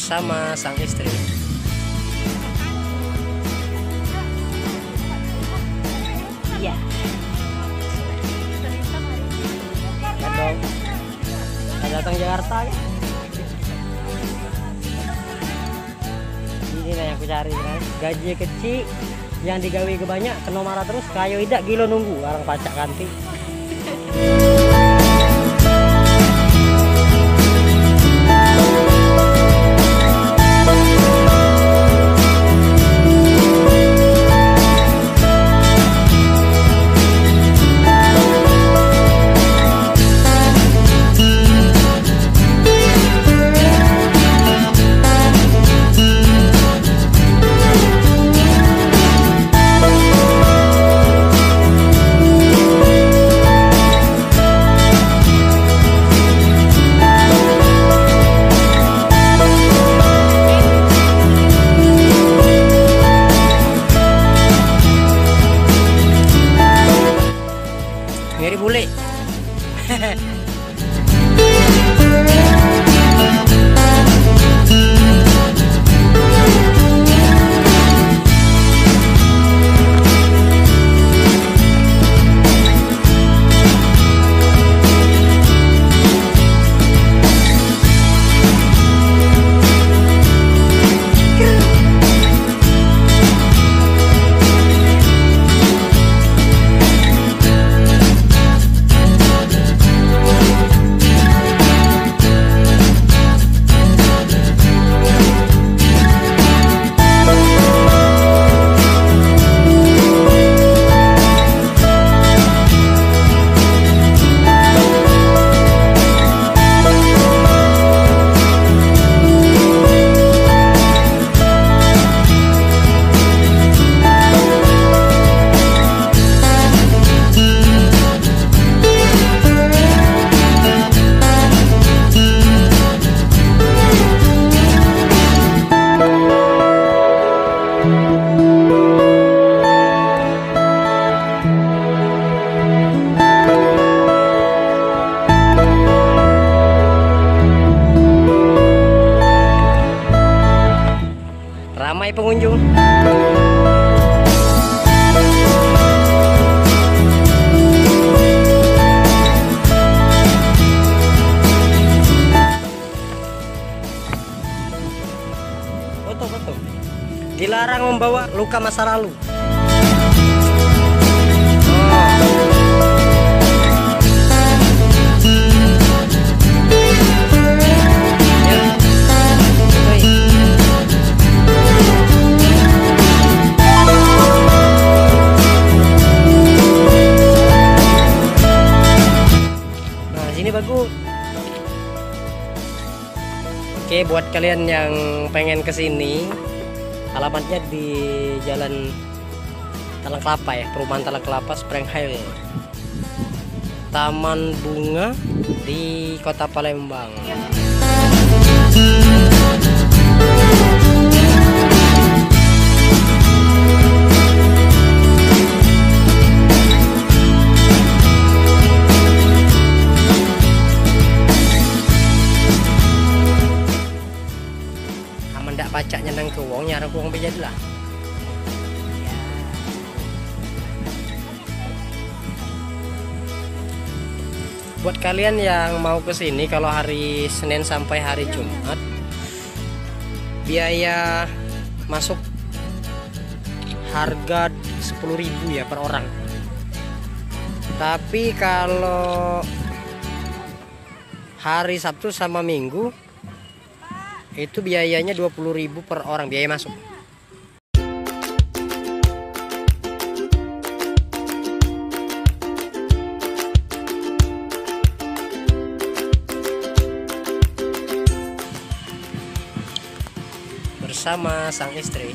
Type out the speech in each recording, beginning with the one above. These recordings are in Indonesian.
bersama sang istri. Iya. Ya dong. Kita datang Jakarta ya. Ini lah yang aku cari kan. Gaji kecil yang digawe kebanyak kena marah terus kayo idak gilo nunggu orang pacak kanti. Mirip bule. Ramai pengunjung. Foto-foto. Dilarang membawa luka masa lalu. Ini bagus. Oke, buat kalian yang pengen kesini, alamatnya di Jalan Talang Kelapa ya, Perumahan Talang Kelapa, Spring Hill, Taman Bunga di Kota Palembang. Ndak pacaknya nang ke wong nyarang wong bejad lah. Ya. Buat kalian yang mau ke sini kalau hari Senin sampai hari Jumat, biaya masuk harga 10.000 ya per orang. Tapi kalau hari Sabtu sama Minggu itu biayanya 20.000 per orang biaya masuk. Bersama sang istri.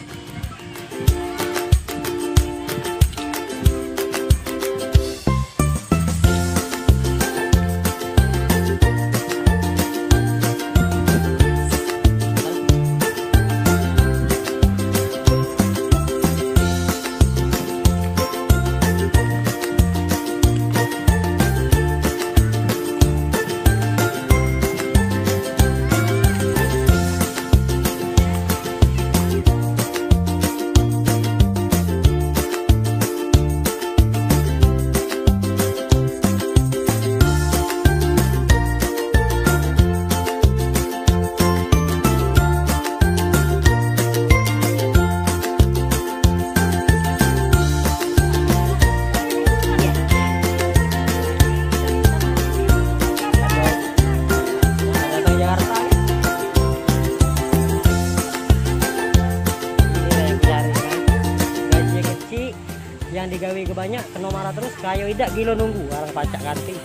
tanya kena marah terus kayo idak gilo nunggu orang pacak ganti